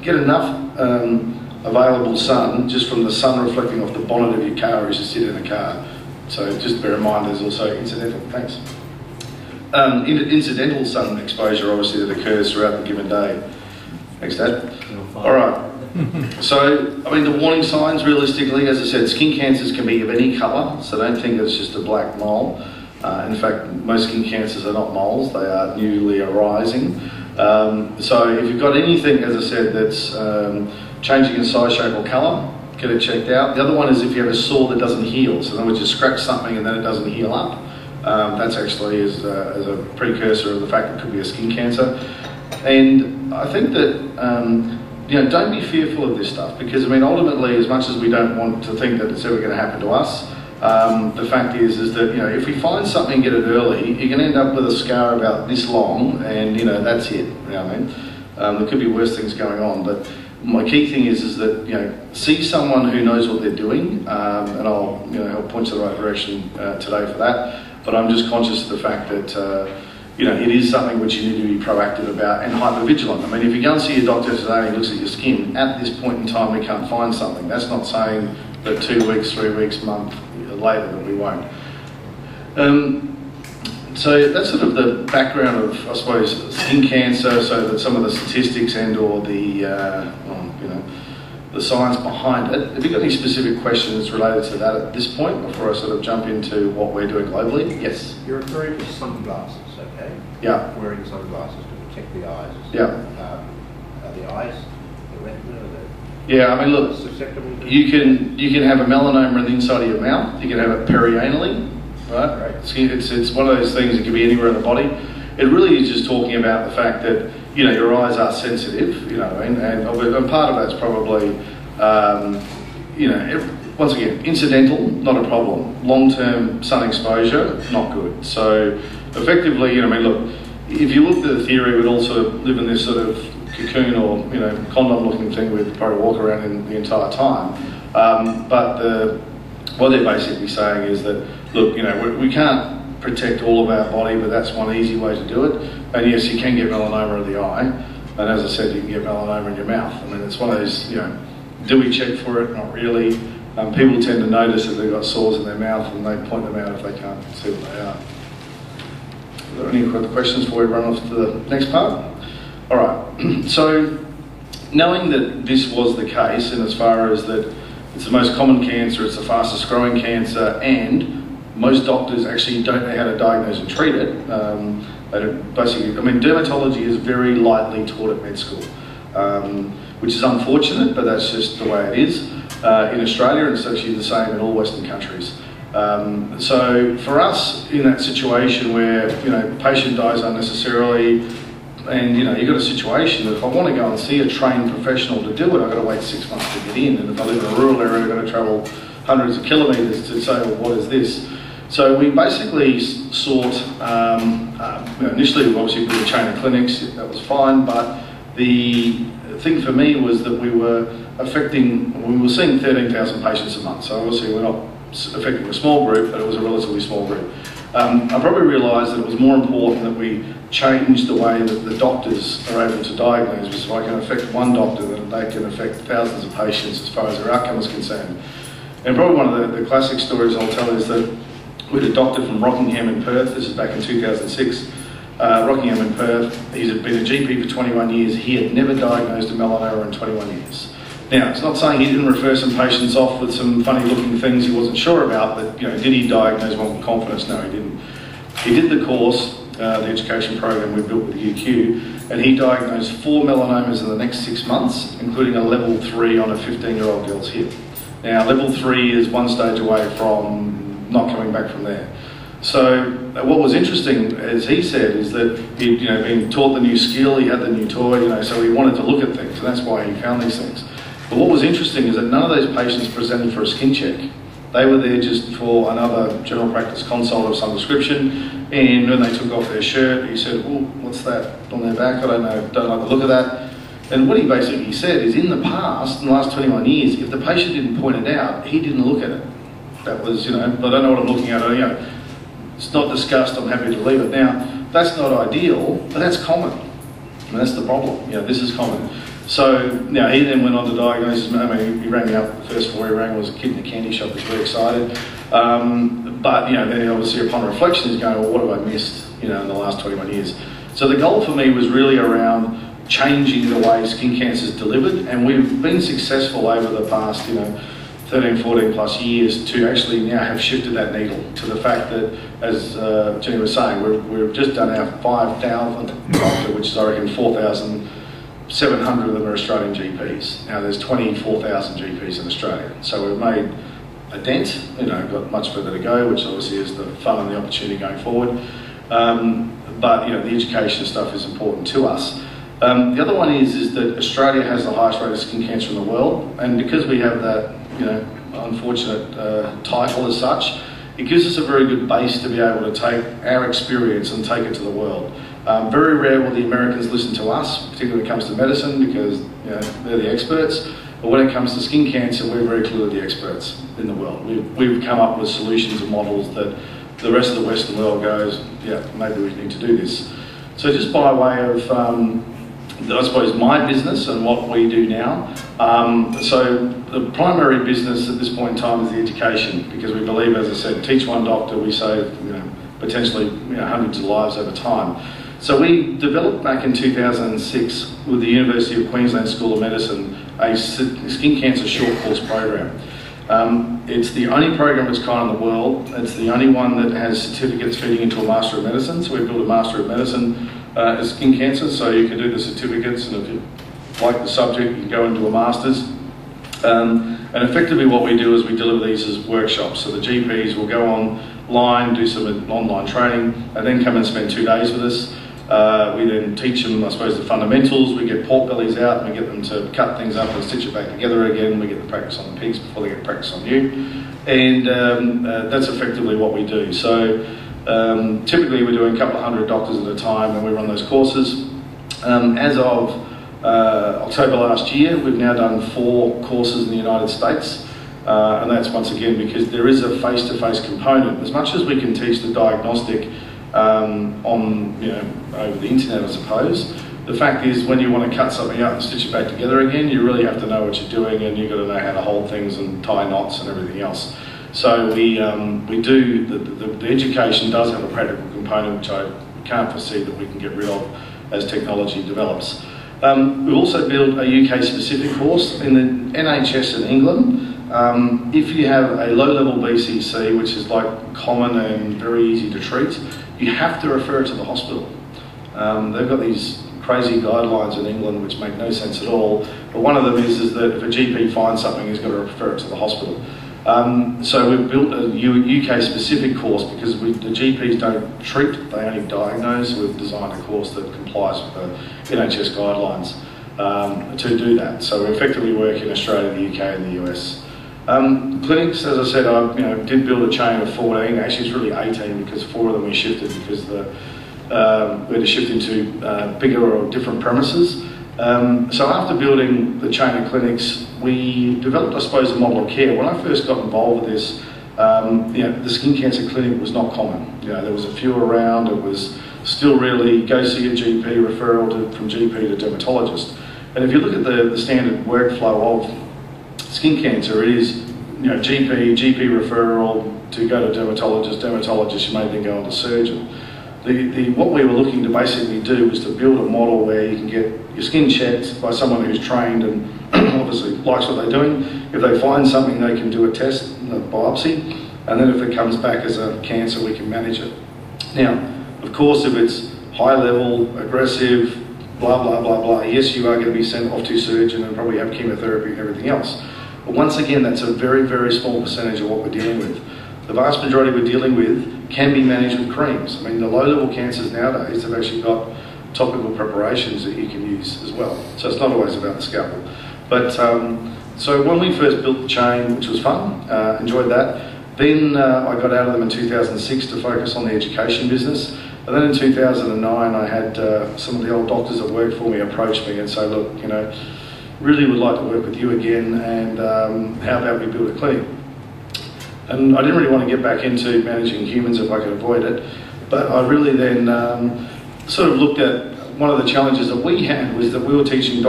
get enough available sun just from the sun reflecting off the bonnet of your car as you sit in a car. So just bear in mind there's also incidental, thanks. Incidental sun exposure obviously that occurs throughout the given day. Thanks, Dad. All right. So, I mean, the warning signs realistically, as I said, skin cancers can be of any colour, so don't think it's just a black mole. In fact, most skin cancers are not moles, they are newly arising. So if you've got anything, as I said, that's changing in size, shape or colour, get it checked out. The other one is if you have a sore that doesn't heal, so in other words you scratch something and then it doesn't heal up. That's actually is a precursor of the fact it could be a skin cancer. And I think that you know, don't be fearful of this stuff, because I mean ultimately, as much as we don't want to think that it's ever going to happen to us, the fact is that, you know, if we find something and get it early, you can end up with a scar about this long, and you know that's it. You know what I mean? There could be worse things going on, but my key thing is that, you know, see someone who knows what they're doing, and I'll, you know, help point you the right direction today for that. But I'm just conscious of the fact that you know, it is something which you need to be proactive about and hyper-vigilant. I mean, if you go and see your doctor today and he looks at your skin, at this point in time we can't find something. That's not saying that 2 weeks, 3 weeks, month later that we won't. So that's sort of the background of, I suppose, skin cancer, so that some of the statistics and or the, well, you know, the science behind it. Have you got any specific questions related to that at this point before I sort of jump into what we're doing globally? Yes? You're referring to sunglasses, okay? Yeah. Wearing sunglasses to protect the eyes. Yeah. Are the eyes, the retina, yeah, I mean, look, susceptible to... you can have a melanoma in the inside of your mouth. You can have it perianally, right? It's one of those things that can be anywhere in the body. It really is just talking about the fact that, you know, your eyes are sensitive, you know, and part of that's probably, you know, once again, incidental, not a problem. Long-term sun exposure, not good. So effectively, you know, I mean, look, if you looked at the theory, we'd all sort of live in this sort of cocoon or, you know, condom-looking thing we'd probably walk around in the entire time. But what they're basically saying is that, look, you know, we can't protect all of our body, but that's one easy way to do it. And yes, you can get melanoma of the eye, and as I said, you can get melanoma in your mouth. I mean, it's one of those, you know, do we check for it? Not really. People tend to notice that they've got sores in their mouth and they point them out if they can't see what they are. Are there any further questions before we run off to the next part? All right, so knowing that this was the case, and as far as that it's the most common cancer, it's the fastest growing cancer, and most doctors actually don't know how to diagnose and treat it. Basically, I mean, dermatology is very lightly taught at med school, which is unfortunate, but that's just the way it is. In Australia, and it's actually the same in all Western countries. So for us, in that situation where, you know, patient dies unnecessarily, and you know, you've got a situation that if I want to go and see a trained professional to do it, I've got to wait 6 months to get in, and if I live in a rural area, I've got to travel hundreds of kilometres to say, well, what is this? So we basically sought, you know, initially obviously with a chain of clinics, that was fine, but the thing for me was that we were seeing 13,000 patients a month, so obviously we're not affecting a small group, but it was a relatively small group. I probably realised that it was more important that we change the way that the doctors are able to diagnose, because if I can affect one doctor, then they can affect thousands of patients as far as their outcome is concerned. And probably one of the classic stories I'll tell is that we had a doctor from Rockingham in Perth, this is back in 2006, Rockingham in Perth, he's been a GP for 21 years, he had never diagnosed a melanoma in 21 years. Now, it's not saying he didn't refer some patients off with some funny looking things he wasn't sure about, but, you know, did he diagnose one with confidence? No, he didn't. He did the course, the education program we built with the UQ, and he diagnosed 4 melanomas in the next 6 months, including a level 3 on a 15-year-old girl's hip. Now, level 3 is one stage away from not coming back from there. So what was interesting, as he said, is that he'd, you know, been taught the new skill, he had the new toy, you know, so he wanted to look at things, and that's why he found these things. But what was interesting is that none of those patients presented for a skin check. They were there just for another general practice consult of some description, and when they took off their shirt, he said, well, what's that on their back? I don't know, don't like the look of that. And what he basically said is, in the past, in the last 21 years, if the patient didn't point it out, he didn't look at it. That was, you know, I don't know what I'm looking at, you know, it's not discussed, I'm happy to leave it. Now, that's not ideal, but that's common. And that's the problem, you know, this is common. So now he then went on to diagnose. I mean, he rang me up. The first 4 he rang was a kid in a candy shop. He was very excited. But then obviously upon reflection, he's going, well, what have I missed? In the last 21 years. So the goal for me was really around changing the way skin cancer is delivered, and we've been successful over the past 13, 14 plus years to actually now have shifted that needle to the fact that, as Jenny was saying, we've just done our 5,000th doctor, which is I reckon 4,700 of them are Australian GPs. Now there's 24,000 GPs in Australia, so we've made a dent, got much further to go, which obviously is the fun and the opportunity going forward. But the education stuff is important to us. The other one is that Australia has the highest rate of skin cancer in the world, and because we have that unfortunate title as such, it gives us a very good base to be able to take our experience and take it to the world. Very rare will the Americans listen to us, particularly when it comes to medicine, because they're the experts. But when it comes to skin cancer, we're very clearly the experts in the world. We've come up with solutions and models that the rest of the Western world goes, yeah, maybe we need to do this. So just by way of, I suppose, my business and what we do now. So the primary business at this point in time is the education, because we believe, as I said, teach one doctor, we save potentially hundreds of lives over time. So we developed back in 2006 with the University of Queensland School of Medicine a skin cancer short course program. It's the only program of its kind in the world. It's the only one that has certificates feeding into a Master of Medicine. So we built a Master of Medicine as skin cancer, so you can do the certificates, and if you like the subject, you can go into a Master's. And effectively what we do is we deliver these as workshops. So the GPs will go online, do some online training, and then come and spend 2 days with us. We then teach them, I suppose, the fundamentals. We get pork bellies out and we get them to cut things up and stitch it back together again. We get the practice on the pigs before they get practice on you. And that's effectively what we do. So typically we're doing a couple of hundred doctors at a time when we run those courses. As of October last year, we've now done 4 courses in the United States. And that's once again because there is a face-to-face component. As much as we can teach the diagnostic over the internet, I suppose, the fact is when you want to cut something up and stitch it back together again, you really have to know what you're doing, and you've got to know how to hold things and tie knots and everything else. So we do, the education does have a practical component, which I can't foresee that we can get rid of as technology develops. We've also built a UK specific course in the NHS in England. If you have a low-level BCC, which is like common and very easy to treat, you have to refer it to the hospital. They've got these crazy guidelines in England which make no sense at all, but one of them is that if a GP finds something, he's got to refer it to the hospital. So we've built a UK specific course because the GPs don't treat, they only diagnose. We've designed a course that complies with the NHS guidelines to do that. So we effectively work in Australia, the UK and the US. Clinics, as I said, I did build a chain of 14. Actually, it's really 18 because 4 of them we shifted because we had to shift into bigger or different premises. So after building the chain of clinics, we developed, I suppose, a model of care. When I first got involved with this, the skin cancer clinic was not common. There was a few around. It was still really go see a GP, referral from GP to dermatologist. And if you look at the standard workflow of skin cancer, it is GP referral to go to dermatologist, you may then go on to surgeon. What we were looking to basically do was to build a model where you can get your skin checked by someone who's trained and obviously likes what they're doing. If they find something, they can do a test, a biopsy, and then if it comes back as a cancer, we can manage it. Now, of course, if it's high level, aggressive, blah, blah, blah, blah, yes, you are going to be sent off to surgeon and probably have chemotherapy and everything else. But once again, that's a very, very small percentage of what we're dealing with. The vast majority we're dealing with can be managed with creams. I mean, the low-level cancers nowadays have actually got topical preparations that you can use as well. So it's not always about the scalpel. But so when we first built the chain, which was fun, enjoyed that, then I got out of them in 2006 to focus on the education business. And then in 2009, I had some of the old doctors that worked for me approach me and say, look, really would like to work with you again, and how about we build a clinic? And I didn't really want to get back into managing humans if I could avoid it, but I really then sort of looked at one of the challenges that we had was that we were teaching doctors